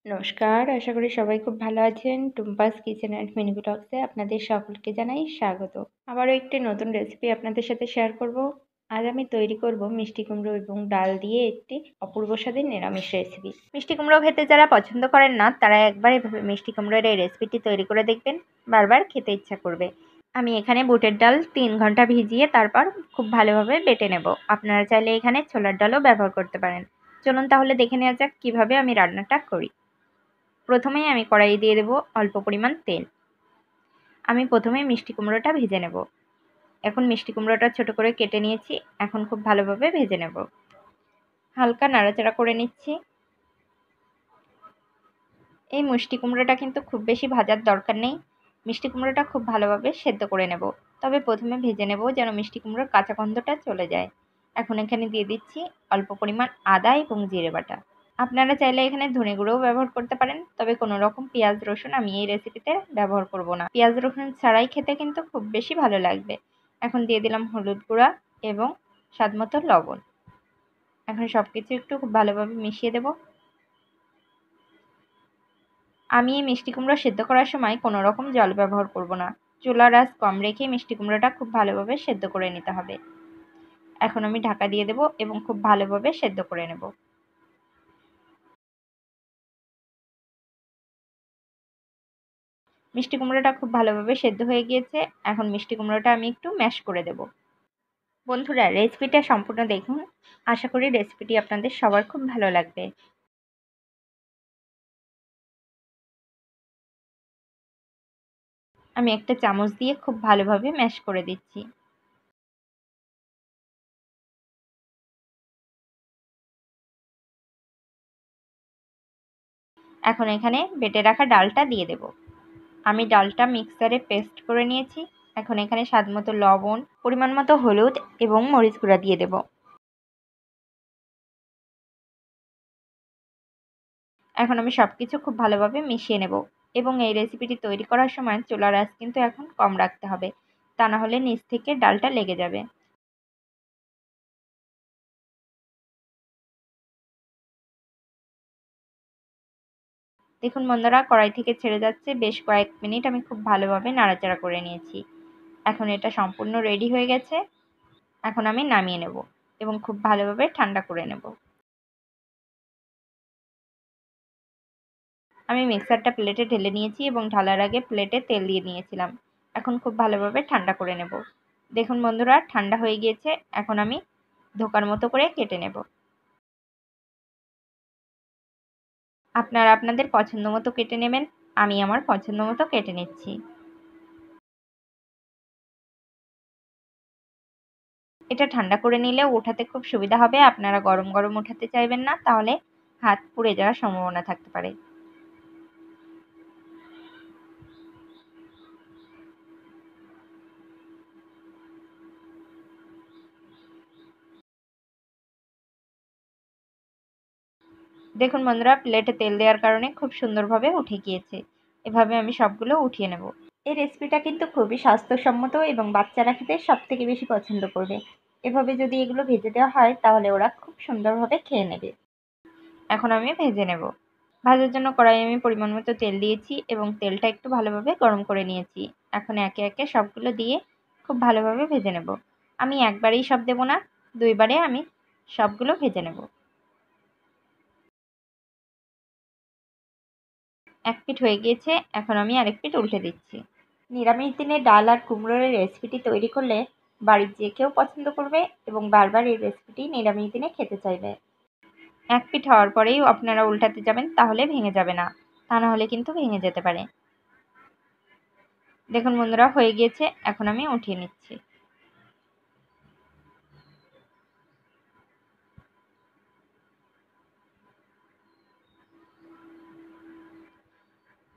নমস্কার, আশা করি সবাই খুব ভালো আছেন। টুম্পাস কিচেন অ্যান্ড মিনি ব্লগসে আপনাদের সকলকে জানাই স্বাগত। আবারও একটি নতুন রেসিপি আপনাদের সাথে শেয়ার করব। আজ আমি তৈরি করব মিষ্টি কুমড়ো এবং ডাল দিয়ে একটি অপূর্ব স্বাদের নিরামিষ রেসিপি। মিষ্টি কুমড়ো খেতে যারা পছন্দ করেন না, তারা একবার এভাবে মিষ্টি কুমড়োর এই রেসিপিটি তৈরি করে দেখবেন, বারবার খেতে ইচ্ছা করবে। আমি এখানে বুটের ডাল 3 ঘন্টা ভিজিয়ে তারপর খুব ভালোভাবে বেটে নেব। আপনারা চাইলে এখানে ছোলার ডালও ব্যবহার করতে পারেন। চলুন তাহলে দেখে নেওয়া যাক কীভাবে আমি রান্নাটা করি। প্রথমেই আমি কড়াইয়ে দিয়ে দেবো অল্প পরিমাণ তেল। আমি প্রথমেই মিষ্টি কুমড়োটা ভেজে নেব। এখন মিষ্টি কুমড়োটা ছোট করে কেটে নিয়েছি। এখন খুব ভালোভাবে ভেজে নেব। হালকা নাড়াচাড়া করে নিচ্ছি। এই মিষ্টি কুমড়োটা কিন্তু খুব বেশি ভাজার দরকার নেই। মিষ্টি কুমড়োটা খুব ভালোভাবে সেদ্ধ করে নেব। তবে প্রথমে ভেজে নেব যেন মিষ্টি কুমড়োর কাঁচা গন্ধটা চলে যায়। এখন এখানে দিয়ে দিচ্ছি অল্প পরিমাণ আদা এবং জিরে বাটা। আপনারা চাইলে এখানে ধনে গুঁড়োও ব্যবহার করতে পারেন, তবে কোনো রকম পেঁয়াজ রসুন আমি এই রেসিপিতে ব্যবহার করব না। পেঁয়াজ রসুন ছাড়াই খেতে কিন্তু খুব বেশি ভালো লাগবে। এখন দিয়ে দিলাম হলুদ গুঁড়া এবং স্বাদমতো লবণ। এখন সব কিছু একটু খুব ভালোভাবে মিশিয়ে দেব। আমি এই মিষ্টি কুমড়ো সেদ্ধ করার সময় কোনো রকম জল ব্যবহার করব না। চুলার আঁচ কম রেখে মিষ্টি কুমড়োটা খুব ভালোভাবে সেদ্ধ করে নিতে হবে। এখন আমি ঢাকা দিয়ে দেব এবং খুব ভালোভাবে সেদ্ধ করে নেব। মিষ্টি কুমড়োটা খুব ভালোভাবে সেদ্ধ হয়ে গিয়েছে। এখন মিষ্টি কুমড়োটা আমি একটু ম্যাশ করে দেব। বন্ধুরা, রেসিপিটা সম্পূর্ণ দেখুন। আশা করি রেসিপিটি আপনাদের সবার খুব ভালো লাগবে। আমি একটা চামচ দিয়ে খুব ভালোভাবে ম্যাশ করে দিচ্ছি। এখন এখানে বেটে রাখা ডালটা দিয়ে দেব। আমি ডালটা মিক্সারে পেস্ট করে নিয়েছি। এখন এখানে স্বাদমতো লবণ, পরিমাণ মতো হলুদ এবং মরিচ গুঁড়া দিয়ে দেব। এখন আমি সবকিছু খুব ভালোভাবে মিশিয়ে নেব এবং এই রেসিপিটি তৈরি করার সময় চুলার আঁচ কিন্তু এখন কম রাখতে হবে, তা না হলে নিচ থেকে ডালটা লেগে যাবে। দেখুন বন্ধুরা, কড়াই থেকে ছেড়ে যাচ্ছে। বেশ কয়েক মিনিট আমি খুব ভালোভাবে নাড়াচাড়া করে নিয়েছি। এখন এটা সম্পূর্ণ রেডি হয়ে গেছে। এখন আমি নামিয়ে নেব এবং খুব ভালোভাবে ঠান্ডা করে নেব। আমি মিক্সারটা প্লেটে ঢেলে নিয়েছি এবং ঢালার আগে প্লেটে তেল দিয়ে নিয়েছিলাম। এখন খুব ভালোভাবে ঠান্ডা করে নেব। দেখুন বন্ধুরা, ঠান্ডা হয়ে গিয়েছে। এখন আমি ধোকার মতো করে কেটে নেব। আপনারা আপনাদের পছন্দ মতো কেটে নেবেন। আমি আমার পছন্দ মতো কেটে নিচ্ছি। এটা ঠান্ডা করে নিলে ওঠাতে খুব সুবিধা হবে। আপনারা গরম গরম ওঠাতে চাইবেন না, তাহলে হাত পুড়ে যাওয়ার সম্ভাবনা থাকতে পারে। দেখুন বন্ধুরা, প্লেটে তেল দেওয়ার কারণে খুব সুন্দরভাবে উঠে গিয়েছে। এভাবে আমি সবগুলো উঠিয়ে নেব। এই রেসিপিটা কিন্তু খুবই স্বাস্থ্যসম্মত এবং বাচ্চারা খেতে সবথেকে বেশি পছন্দ করবে। এভাবে যদি এগুলো ভেজে দেওয়া হয় তাহলে ওরা খুব সুন্দরভাবে খেয়ে নেবে। এখন আমি ভেজে নেব। ভাজার জন্য কড়াইয়ে আমি পরিমাণ মতো তেল দিয়েছি এবং তেলটা একটু ভালোভাবে গরম করে নিয়েছি। এখন একে একে সবগুলো দিয়ে খুব ভালোভাবে ভেজে নেব। আমি একবারেই সব দেব না, দুইবারে আমি সবগুলো ভেজে নেব। এক পিঠ হয়ে গিয়েছে। এখন আমি আরেক পিঠ উল্টে দিচ্ছি। নিরামিষ দিনে ডাল আর কুমড়োর এই রেসিপিটি তৈরি করলে বাড়ির যে কেউ পছন্দ করবে এবং বারবার এই রেসিপিটি নিরামিষ দিনে খেতে চাইবে। এক পিঠ হওয়ার পরেই আপনারা উল্টাতে যাবেন, তাহলে ভেঙে যাবে না। তা না হলে কিন্তু ভেঙে যেতে পারে। দেখুন বন্ধুরা, হয়ে গিয়েছে। এখন আমি উঠিয়ে নিচ্ছি।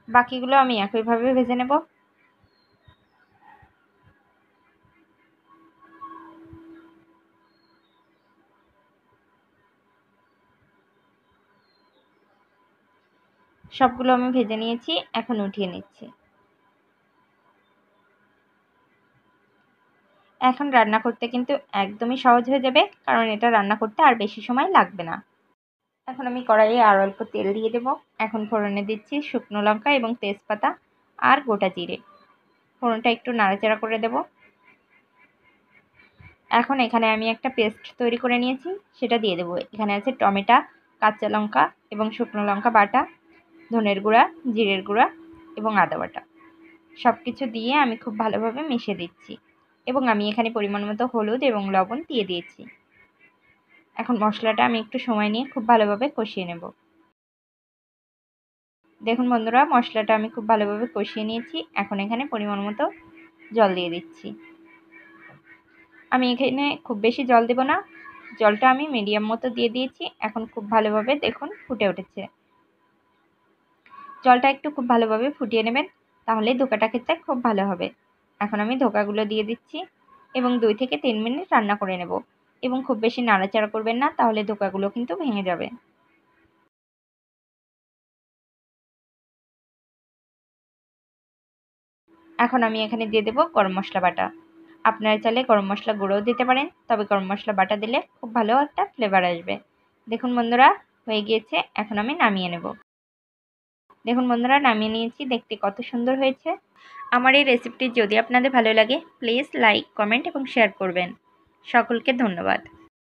বাকিগুলো আমি একইভাবে ভেজে নেব। সবগুলো আমি ভেজে নিয়েছি। এখন উঠিয়ে নিচ্ছি। এখন রান্না করতে কিন্তু একদমই সহজ হয়ে যাবে, কারণ এটা রান্না করতে আর বেশি সময় লাগবে না। এখন আমি কড়াইয়ে আর অল্প তেল দিয়ে দেব। এখন ফোড়নে দিচ্ছি শুকনো লঙ্কা এবং তেজপাতা আর গোটা জিরে। ফোড়নটা একটু নাড়াচাড়া করে দেব। এখন এখানে আমি একটা পেস্ট তৈরি করে নিয়েছি, সেটা দিয়ে দেবো। এখানে আছে টমেটো, কাঁচা লঙ্কা এবং শুকনো লঙ্কা বাটা, ধনের গুঁড়া, জিরের গুঁড়া এবং আদা বাটা। সব কিছু দিয়ে আমি খুব ভালোভাবে মিশিয়ে দিচ্ছি এবং আমি এখানে পরিমাণ মতো হলুদ এবং লবণ দিয়ে দিয়েছি। এখন মশলাটা আমি একটু সময় নিয়ে খুব ভালোভাবে কষিয়ে নেব। দেখুন বন্ধুরা, মশলাটা আমি খুব ভালোভাবে কষিয়ে নিয়েছি। এখন এখানে পরিমাণ মতো জল দিয়ে দিচ্ছি। আমি এখানে খুব বেশি জল দেব না, জলটা আমি মিডিয়াম মতো দিয়ে দিয়েছি। এখন খুব ভালোভাবে দেখুন ফুটে উঠেছে। জলটা একটু খুব ভালোভাবে ফুটিয়ে নেবেন, তাহলে ধোকাটা খেতে খুব ভালো হবে। এখন আমি ধোকাগুলো দিয়ে দিচ্ছি এবং 2 থেকে 3 মিনিট রান্না করে নেব এবং খুব বেশি নাড়াচাড়া করবেন না, তাহলে ধোকাগুলো কিন্তু ভেঙে যাবে। এখন আমি এখানে দিয়ে দেব গরম মশলা বাটা। আপনারা চাইলে গরম মশলা গুঁড়োও দিতে পারেন, তবে গরম মশলা বাটা দিলে খুব ভালো একটা ফ্লেভার আসবে। দেখুন বন্ধুরা, হয়ে গিয়েছে। এখন আমি নামিয়ে নেব। দেখুন বন্ধুরা, নামিয়ে নিয়েছি। দেখতে কত সুন্দর হয়েছে। আমার এই রেসিপিটি যদি আপনাদের ভালো লাগে, প্লিজ লাইক, কমেন্ট এবং শেয়ার করবেন। সকলকে ধন্যবাদ।